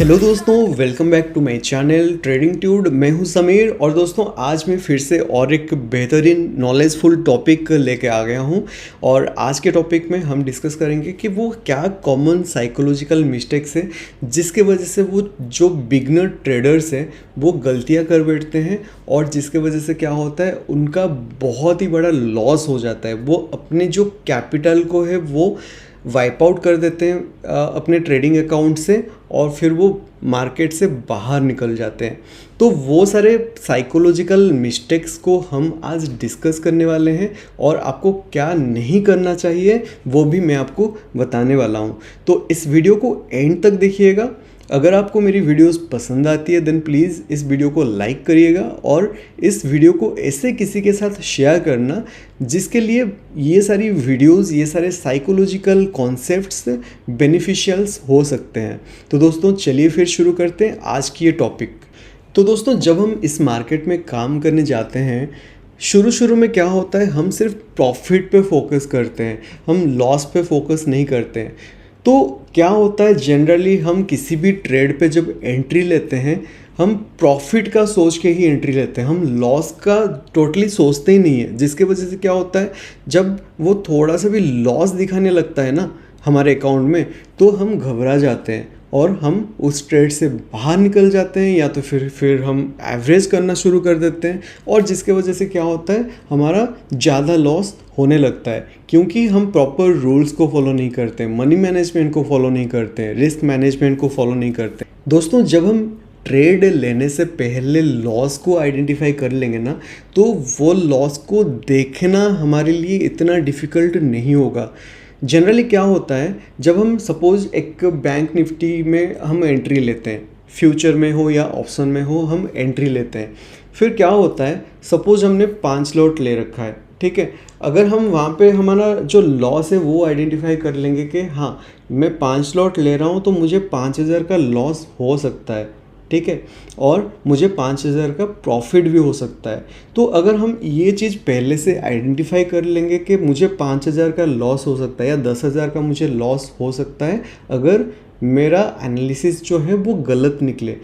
Hello दोस्तों, welcome back to my channel trading ट्यूड। मैं हूं समीर और दोस्तों आज मैं फिर से और एक बेहतरीन नॉलेजफुल टॉपिक लेके आ गया हूं। और आज के टॉपिक में हम डिस्कस करेंगे कि वो क्या कॉमन साइकोलॉजिकल मिस्टेक्स है जिसके वजह से वो जो बिगनर ट्रेडर्स हैं वो गलतियां कर बैठते हैं और जिसके वजह से क्या होता है उनका बहुत ही बड़ा लॉस हो जाता है। वो अपने जो कैपिटल को है वो वाइप आउट कर देते हैं अपने ट्रेडिंग अकाउंट से और फिर वो मार्केट से बाहर निकल जाते हैं। तो वो सारे साइकोलॉजिकल मिस्टेक्स को हम आज डिस्कस करने वाले हैं और आपको क्या नहीं करना चाहिए वो भी मैं आपको बताने वाला हूँ। तो इस वीडियो को एंड तक देखिएगा। अगर आपको मेरी वीडियोस पसंद आती है देन प्लीज़ इस वीडियो को लाइक करिएगा और इस वीडियो को ऐसे किसी के साथ शेयर करना जिसके लिए ये सारी वीडियोस, ये सारे साइकोलॉजिकल कॉन्सेप्ट्स बेनिफिशियल्स हो सकते हैं। तो दोस्तों चलिए फिर शुरू करते हैं आज की ये टॉपिक। तो दोस्तों जब हम इस मार्केट में काम करने जाते हैं शुरू में क्या होता है, हम सिर्फ प्रॉफिट पे फोकस करते हैं, हम लॉस पे फोकस नहीं करते हैं। तो क्या होता है, जनरली हम किसी भी ट्रेड पे जब एंट्री लेते हैं हम प्रॉफिट का सोच के ही एंट्री लेते हैं, हम लॉस का टोटली सोचते ही नहीं है। जिसके वजह से क्या होता है, जब वो थोड़ा सा भी लॉस दिखाने लगता है ना हमारे अकाउंट में तो हम घबरा जाते हैं और हम उस ट्रेड से बाहर निकल जाते हैं या तो फिर हम एवरेज करना शुरू कर देते हैं। और जिसके वजह से क्या होता है, हमारा ज़्यादा लॉस होने लगता है क्योंकि हम प्रॉपर रूल्स को फॉलो नहीं करते, मनी मैनेजमेंट को फॉलो नहीं करते, रिस्क मैनेजमेंट को फॉलो नहीं करते। दोस्तों जब हम ट्रेड लेने से पहले लॉस को आइडेंटिफाई कर लेंगे ना तो वो लॉस को देखना हमारे लिए इतना डिफ़िकल्ट नहीं होगा। जनरली क्या होता है, जब हम सपोज़ एक बैंक निफ्टी में हम एंट्री लेते हैं, फ्यूचर में हो या ऑप्शन में हो हम एंट्री लेते हैं, फिर क्या होता है, सपोज़ हमने 5 लॉट ले रखा है, ठीक है। अगर हम वहाँ पे हमारा जो लॉस है वो आइडेंटिफाई कर लेंगे कि हाँ मैं 5 लॉट ले रहा हूँ तो मुझे 5,000 का लॉस हो सकता है, ठीक है, और मुझे 5,000 का प्रॉफिट भी हो सकता है। तो अगर हम ये चीज़ पहले से आइडेंटिफाई कर लेंगे कि मुझे 5,000 का लॉस हो सकता है या 10,000 का मुझे लॉस हो सकता है अगर मेरा एनालिसिस जो है वो गलत निकले,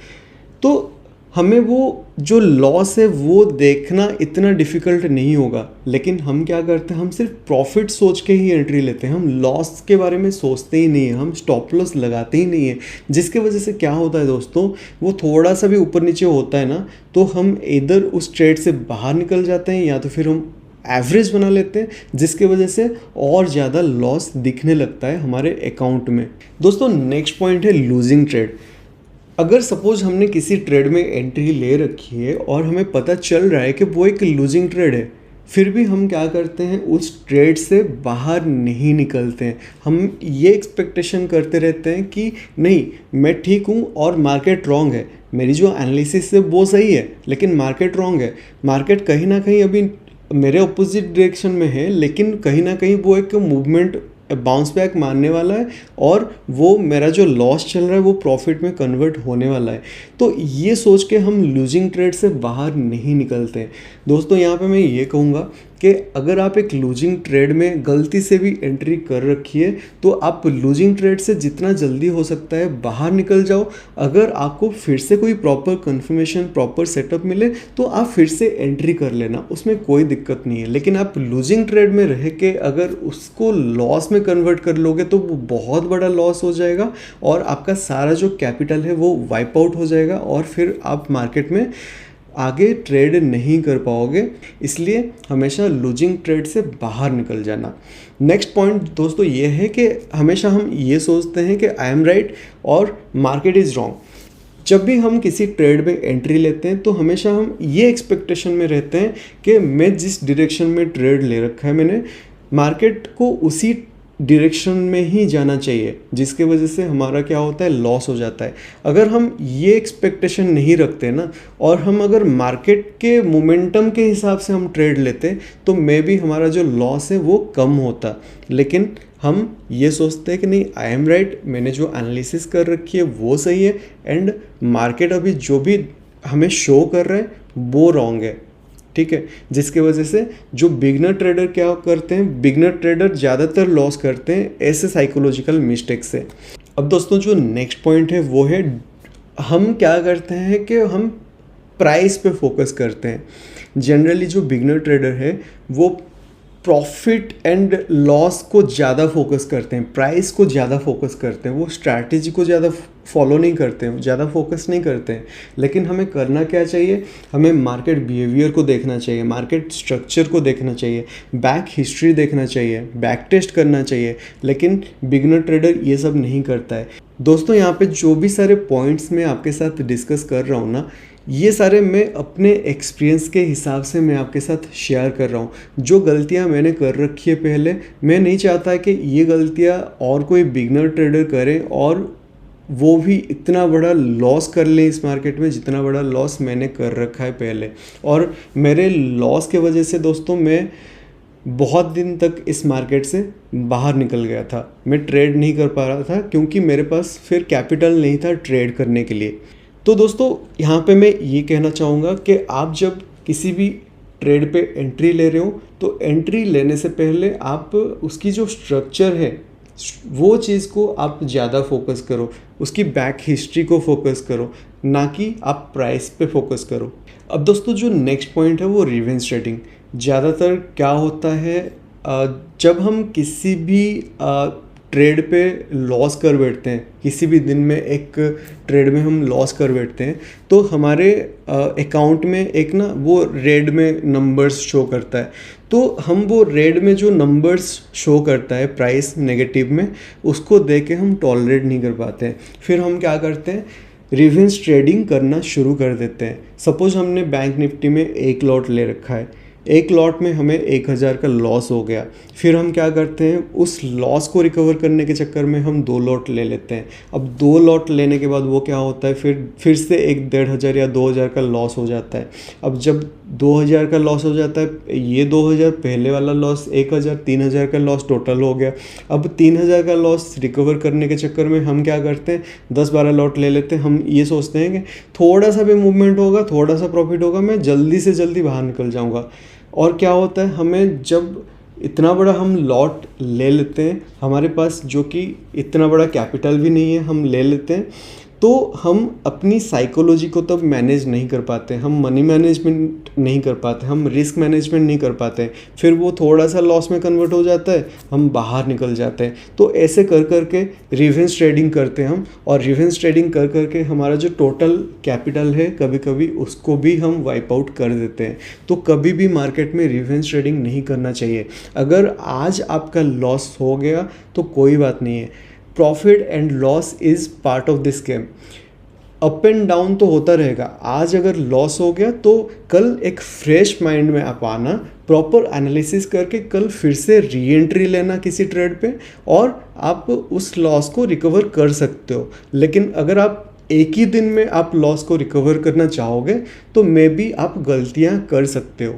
तो हमें वो जो लॉस है वो देखना इतना डिफ़िकल्ट नहीं होगा। लेकिन हम क्या करते हैं, हम सिर्फ प्रॉफिट सोच के ही एंट्री लेते हैं, हम लॉस के बारे में सोचते ही नहीं है, हम स्टॉप लॉस लगाते ही नहीं है। जिसके वजह से क्या होता है दोस्तों, वो थोड़ा सा भी ऊपर नीचे होता है ना तो हम इधर उस ट्रेड से बाहर निकल जाते हैं या तो फिर हम एवरेज बना लेते हैं, जिसके वजह से और ज़्यादा लॉस दिखने लगता है हमारे अकाउंट में। दोस्तों नेक्स्ट पॉइंट है लूजिंग ट्रेड। अगर सपोज हमने किसी ट्रेड में एंट्री ले रखी है और हमें पता चल रहा है कि वो एक लूजिंग ट्रेड है, फिर भी हम क्या करते हैं, उस ट्रेड से बाहर नहीं निकलते हैं। हम ये एक्सपेक्टेशन करते रहते हैं कि नहीं मैं ठीक हूँ और मार्केट रॉन्ग है, मेरी जो एनालिसिस है वो सही है लेकिन मार्केट रॉन्ग है, मार्केट कहीं ना कहीं अभी मेरे अपोजिट डायरेक्शन में है लेकिन कहीं ना कहीं वो एक मूवमेंट बाउंस बैक मारने वाला है और वो मेरा जो लॉस चल रहा है वो प्रॉफिट में कन्वर्ट होने वाला है। तो ये सोच के हम लूजिंग ट्रेड से बाहर नहीं निकलते हैं। दोस्तों यहाँ पे मैं ये कहूँगा कि अगर आप एक लूजिंग ट्रेड में गलती से भी एंट्री कर रखी है तो आप लूजिंग ट्रेड से जितना जल्दी हो सकता है बाहर निकल जाओ। अगर आपको फिर से कोई प्रॉपर कन्फर्मेशन, प्रॉपर सेटअप मिले तो आप फिर से एंट्री कर लेना, उसमें कोई दिक्कत नहीं है। लेकिन आप लूजिंग ट्रेड में रह के अगर उसको लॉस में कन्वर्ट कर लोगे तो वो बहुत बड़ा लॉस हो जाएगा और आपका सारा जो कैपिटल है वो वाइप आउट हो जाएगा और फिर आप मार्केट में आगे ट्रेड नहीं कर पाओगे। इसलिए हमेशा लूजिंग ट्रेड से बाहर निकल जाना। नेक्स्ट पॉइंट दोस्तों ये है कि हमेशा हम ये सोचते हैं कि आई एम राइट और मार्केट इज़ रॉन्ग। जब भी हम किसी ट्रेड में एंट्री लेते हैं तो हमेशा हम ये एक्सपेक्टेशन में रहते हैं कि मैं जिस डायरेक्शन में ट्रेड ले रखा है मैंने, मार्केट को उसी डायरेक्शन में ही जाना चाहिए, जिसके वजह से हमारा क्या होता है, लॉस हो जाता है। अगर हम ये एक्सपेक्टेशन नहीं रखते ना और हम अगर मार्केट के मोमेंटम के हिसाब से हम ट्रेड लेते तो मे बी हमारा जो लॉस है वो कम होता। लेकिन हम ये सोचते हैं कि नहीं आई एम राइट, मैंने जो एनालिसिस कर रखी है वो सही है एंड मार्केट अभी जो भी हमें शो कर रहा है वो रॉन्ग है। ठीक है, जिसके वजह से जो बिगनर ट्रेडर क्या करते हैं, बिगनर ट्रेडर ज़्यादातर लॉस करते हैं ऐसे साइकोलॉजिकल मिस्टेक से। अब दोस्तों जो नेक्स्ट पॉइंट है वो है, हम क्या करते हैं कि हम प्राइस पे फोकस करते हैं। जनरली जो बिगनर ट्रेडर है वो प्रॉफिट एंड लॉस को ज़्यादा फोकस करते हैं, प्राइस को ज़्यादा फोकस करते हैं, वो स्ट्रैटेजी को ज़्यादा फॉलो नहीं करते हैं, ज़्यादा फोकस नहीं करते हैं। लेकिन हमें करना क्या चाहिए, हमें मार्केट बिहेवियर को देखना चाहिए, मार्केट स्ट्रक्चर को देखना चाहिए, बैक हिस्ट्री देखना चाहिए, बैक टेस्ट करना चाहिए। लेकिन बिगनर ट्रेडर ये सब नहीं करता है। दोस्तों यहाँ पे जो भी सारे पॉइंट्स मैं आपके साथ डिस्कस कर रहा हूँ ना, ये सारे मैं अपने एक्सपीरियंस के हिसाब से मैं आपके साथ शेयर कर रहा हूँ। जो गलतियाँ मैंने कर रखी है पहले, मैं नहीं चाहता कि ये गलतियाँ और कोई बिगनर ट्रेडर करे और वो भी इतना बड़ा लॉस कर ले इस मार्केट में जितना बड़ा लॉस मैंने कर रखा है पहले। और मेरे लॉस के वजह से दोस्तों मैं बहुत दिन तक इस मार्केट से बाहर निकल गया था। मैं ट्रेड नहीं कर पा रहा था क्योंकि मेरे पास फिर कैपिटल नहीं था ट्रेड करने के लिए। तो दोस्तों यहाँ पे मैं ये कहना चाहूँगा कि आप जब किसी भी ट्रेड पे एंट्री ले रहे हो तो एंट्री लेने से पहले आप उसकी जो स्ट्रक्चर है वो चीज़ को आप ज़्यादा फोकस करो, उसकी बैक हिस्ट्री को फोकस करो, ना कि आप प्राइस पे फोकस करो। अब दोस्तों जो नेक्स्ट पॉइंट है वो रिवेंज ट्रेडिंग। ज़्यादातर क्या होता है, जब हम किसी भी ट्रेड पे लॉस कर बैठते हैं, किसी भी दिन में एक ट्रेड में हम लॉस कर बैठते हैं, तो हमारे अकाउंट में एक ना वो रेड में नंबर्स शो करता है। तो हम वो रेड में जो नंबर्स शो करता है प्राइस नेगेटिव में, उसको देख के हम टॉलरेट नहीं कर पाते हैं। फिर हम क्या करते हैं, रिवेंज ट्रेडिंग करना शुरू कर देते हैं। सपोज हमने बैंक निफ्टी में एक लॉट ले रखा है, एक लॉट में हमें 1000 का लॉस हो गया। फिर हम क्या करते हैं, उस लॉस को रिकवर करने के चक्कर में हम 2 लॉट ले लेते हैं। अब 2 लॉट लेने के बाद वो क्या होता है, फिर से 1-1.5 या 2000 का लॉस हो जाता है। अब जब 2000 का लॉस हो जाता है, ये 2000 पहले वाला लॉस 1000, 3000 का लॉस टोटल हो गया। अब 3000 का लॉस रिकवर करने के चक्कर में हम क्या करते हैं, 10-12 लॉट ले लेते हैं। हम ये सोचते हैं कि थोड़ा सा भी मूवमेंट होगा, थोड़ा सा प्रॉफिट होगा, मैं जल्दी से जल्दी बाहर निकल जाऊँगा। और क्या होता है, हमें जब इतना बड़ा हम लॉट ले लेते हैं, हमारे पास जो कि इतना बड़ा कैपिटल भी नहीं है, हम ले लेते हैं, तो हम अपनी साइकोलॉजी को तब मैनेज नहीं कर पाते, हम मनी मैनेजमेंट नहीं कर पाते, हम रिस्क मैनेजमेंट नहीं कर पाते। फिर वो थोड़ा सा लॉस में कन्वर्ट हो जाता है, हम बाहर निकल जाते हैं। तो ऐसे कर करके रिवेंज ट्रेडिंग करते हैं हम, और रिवेंज ट्रेडिंग कर करके हमारा जो टोटल कैपिटल है कभी कभी उसको भी हम वाइप आउट कर देते हैं। तो कभी भी मार्केट में रिवेंज ट्रेडिंग नहीं करना चाहिए। अगर आज आपका लॉस हो गया तो कोई बात नहीं है, profit and loss is part of this game. Up and down तो होता रहेगा। आज अगर लॉस हो गया तो कल एक फ्रेश माइंड में आप आना, प्रॉपर एनालिसिस करके कल फिर से री एंट्री लेना किसी ट्रेड पे, और आप उस लॉस को रिकवर कर सकते हो। लेकिन अगर आप एक ही दिन में आप लॉस को रिकवर करना चाहोगे तो मे बी आप गलतियां कर सकते हो।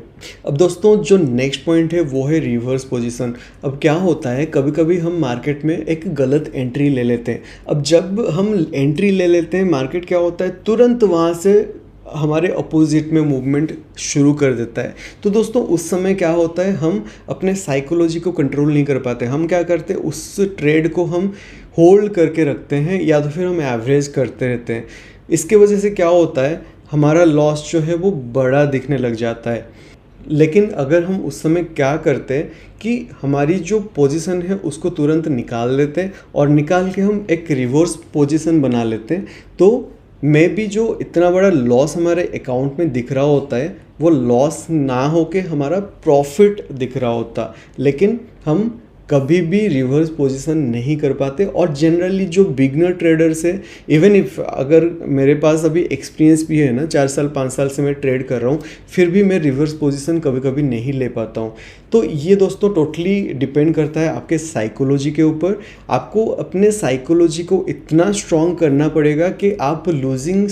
अब दोस्तों जो नेक्स्ट पॉइंट है वो है रिवर्स पोजीशन। अब क्या होता है, कभी कभी हम मार्केट में एक गलत एंट्री ले लेते हैं। अब जब हम एंट्री ले लेते हैं, मार्केट क्या होता है, तुरंत वहाँ से हमारे अपोजिट में मूवमेंट शुरू कर देता है। तो दोस्तों उस समय क्या होता है, हम अपने साइकोलॉजी को कंट्रोल नहीं कर पाते। हम क्या करते हैं, उस ट्रेड को हम होल्ड करके रखते हैं, या तो फिर हम एवरेज करते रहते हैं। इसके वजह से क्या होता है, हमारा लॉस जो है वो बड़ा दिखने लग जाता है। लेकिन अगर हम उस समय क्या करते हैं कि हमारी जो पोजीशन है उसको तुरंत निकाल लेते हैं, और निकाल के हम एक रिवर्स पोजीशन बना लेते हैं, तो मे बी जो इतना बड़ा लॉस हमारे अकाउंट में दिख रहा होता है वो लॉस ना होके हमारा प्रॉफिट दिख रहा होता। लेकिन हम कभी भी रिवर्स पोजीशन नहीं कर पाते। और जनरली जो बिगनर ट्रेडर्स है, इवन इफ अगर मेरे पास अभी एक्सपीरियंस भी है ना, 4 साल 5 साल से मैं ट्रेड कर रहा हूँ, फिर भी मैं रिवर्स पोजीशन कभी कभी नहीं ले पाता हूँ। तो ये दोस्तों टोटली डिपेंड करता है आपके साइकोलॉजी के ऊपर। आपको अपने साइकोलॉजी को इतना स्ट्रॉन्ग करना पड़ेगा कि आप लूजिंग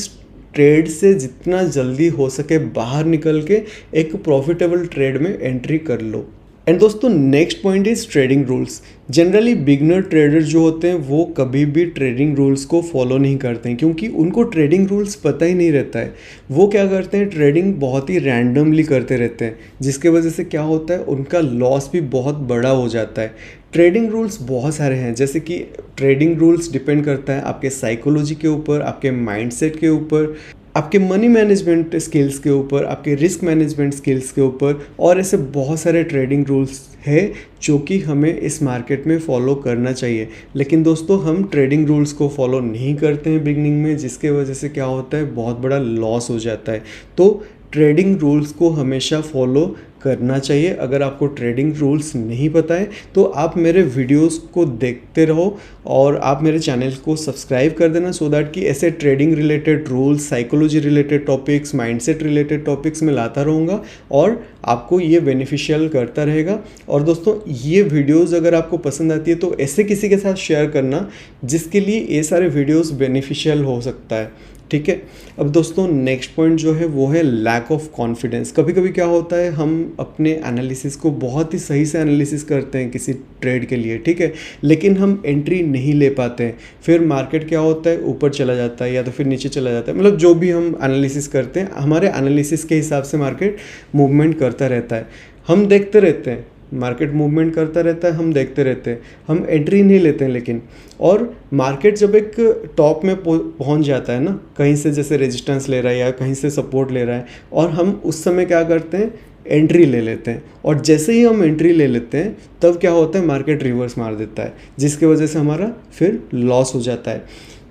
ट्रेड से जितना जल्दी हो सके बाहर निकल के एक प्रॉफिटेबल ट्रेड में एंट्री कर लो। एंड दोस्तों next point is trading rules. Generally beginner trader जो होते हैं वो कभी भी ट्रेडिंग रूल्स को फॉलो नहीं करते हैं, क्योंकि उनको ट्रेडिंग रूल्स पता ही नहीं रहता है। वो क्या करते हैं, ट्रेडिंग बहुत ही रैंडमली करते रहते हैं, जिसके वजह से क्या होता है, उनका लॉस भी बहुत बड़ा हो जाता है। ट्रेडिंग रूल्स बहुत सारे हैं, जैसे कि ट्रेडिंग रूल्स डिपेंड करता है आपके साइकोलॉजी के ऊपर, आपके माइंडसेट के ऊपर, आपके मनी मैनेजमेंट स्किल्स के ऊपर, आपके रिस्क मैनेजमेंट स्किल्स के ऊपर, और ऐसे बहुत सारे ट्रेडिंग रूल्स है जो कि हमें इस मार्केट में फॉलो करना चाहिए। लेकिन दोस्तों हम ट्रेडिंग रूल्स को फॉलो नहीं करते हैं बिगनिंग में, जिसके वजह से क्या होता है, बहुत बड़ा लॉस हो जाता है। तो ट्रेडिंग रूल्स को हमेशा फॉलो करना चाहिए। अगर आपको ट्रेडिंग रूल्स नहीं पता है तो आप मेरे वीडियोस को देखते रहो और आप मेरे चैनल को सब्सक्राइब कर देना, सो दैट कि ऐसे trading related rules, psychology related topics, mindset related topics मैं लाता रहूँगा और आपको ये बेनिफिशियल करता रहेगा। और दोस्तों ये वीडियोस अगर आपको पसंद आती है तो ऐसे किसी के साथ शेयर करना जिसके लिए ये सारे वीडियोस बेनिफिशियल हो सकता है, ठीक है। अब दोस्तों नेक्स्ट पॉइंट जो है वो है लैक ऑफ कॉन्फिडेंस। कभी कभी क्या होता है, हम अपने एनालिसिस को बहुत ही सही से एनालिसिस करते हैं किसी ट्रेड के लिए, ठीक है, लेकिन हम एंट्री नहीं ले पाते हैं। फिर मार्केट क्या होता है, ऊपर चला जाता है या तो फिर नीचे चला जाता है। मतलब जो भी हम एनालिसिस करते हैं, हमारे एनालिसिस के हिसाब से मार्केट मूवमेंट करता रहता है। हम देखते रहते हैं, मार्केट मूवमेंट करता रहता है, हम देखते रहते हैं, हम एंट्री नहीं लेते हैं। लेकिन और मार्केट जब एक टॉप में पहुंच जाता है ना, कहीं से जैसे रेजिस्टेंस ले रहा है या कहीं से सपोर्ट ले रहा है, और हम उस समय क्या करते हैं, एंट्री ले लेते हैं। और जैसे ही हम एंट्री ले लेते हैं तब क्या होता है, मार्केट रिवर्स मार देता है, जिसके वजह से हमारा फिर लॉस हो जाता है।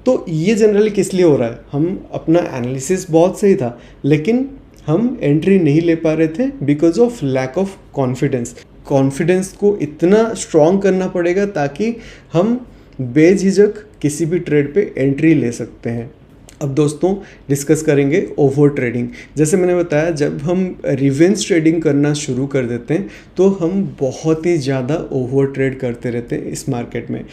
तो ये जनरली किस लिए हो रहा है, हम अपना एनालिसिस बहुत सही था लेकिन हम एंट्री नहीं ले पा रहे थे because of lack of confidence. Confidence को इतना स्ट्रॉन्ग करना पड़ेगा ताकि हम बेझिझक किसी भी ट्रेड पे एंट्री ले सकते हैं। अब दोस्तों डिस्कस करेंगे ओवर ट्रेडिंग। जैसे मैंने बताया, जब हम रिवेंज ट्रेडिंग करना शुरू कर देते हैं तो हम बहुत ही ज़्यादा ओवर ट्रेड करते रहते हैं इस मार्केट में।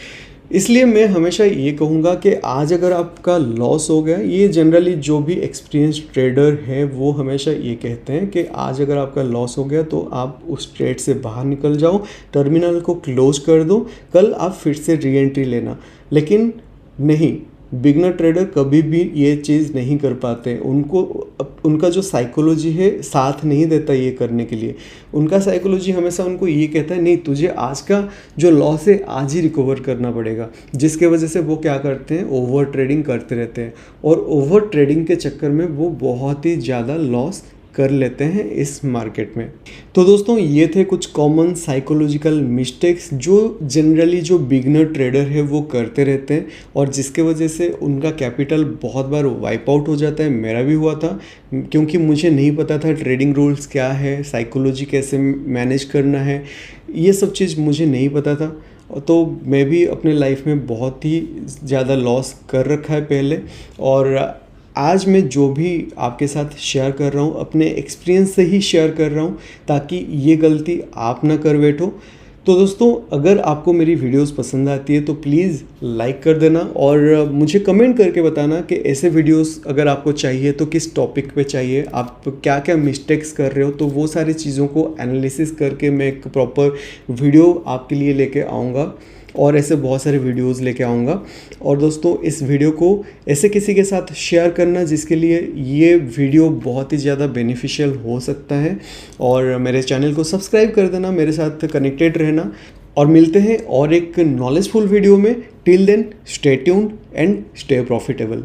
इसलिए मैं हमेशा ये कहूँगा कि आज अगर आपका लॉस हो गया, ये जनरली जो भी एक्सपीरियंस ट्रेडर है वो हमेशा ये कहते हैं कि आज अगर आपका लॉस हो गया तो आप उस ट्रेड से बाहर निकल जाओ, टर्मिनल को क्लोज कर दो, कल आप फिर से री एंट्री लेना। लेकिन नहीं, बिगनर ट्रेडर कभी भी ये चीज़ नहीं कर पाते। उनका जो साइकोलॉजी है साथ नहीं देता ये करने के लिए। उनका साइकोलॉजी हमेशा उनको ये कहता है, नहीं तुझे आज का जो लॉस है आज ही रिकवर करना पड़ेगा, जिसके वजह से वो क्या करते हैं, ओवर ट्रेडिंग करते रहते हैं और ओवर ट्रेडिंग के चक्कर में वो बहुत ही ज़्यादा लॉस कर लेते हैं इस मार्केट में। तो दोस्तों ये थे कुछ कॉमन साइकोलॉजिकल मिस्टेक्स जो जनरली जो बिगनर ट्रेडर है वो करते रहते हैं और जिसके वजह से उनका कैपिटल बहुत बार वाइप आउट हो जाता है। मेरा भी हुआ था, क्योंकि मुझे नहीं पता था ट्रेडिंग रूल्स क्या है, साइकोलॉजी कैसे मैनेज करना है, ये सब चीज़ मुझे नहीं पता था। तो मैं भी अपने लाइफ में बहुत ही ज़्यादा लॉस कर रखा है पहले, और आज मैं जो भी आपके साथ शेयर कर रहा हूँ अपने एक्सपीरियंस से ही शेयर कर रहा हूँ ताकि ये गलती आप ना कर बैठो। तो दोस्तों अगर आपको मेरी वीडियोस पसंद आती है तो प्लीज़ लाइक कर देना और मुझे कमेंट करके बताना कि ऐसे वीडियोस अगर आपको चाहिए तो किस टॉपिक पे चाहिए, आप क्या क्या मिस्टेक्स कर रहे हो, तो वो सारी चीज़ों को एनालिसिस करके मैं एक प्रॉपर वीडियो आपके लिए लेके आऊँगा और ऐसे बहुत सारे वीडियोस लेके आऊँगा। और दोस्तों इस वीडियो को ऐसे किसी के साथ शेयर करना जिसके लिए ये वीडियो बहुत ही ज़्यादा बेनिफिशियल हो सकता है, और मेरे चैनल को सब्सक्राइब कर देना, मेरे साथ कनेक्टेड रहना, और मिलते हैं और एक नॉलेजफुल वीडियो में। Till then stay tuned and stay profitable.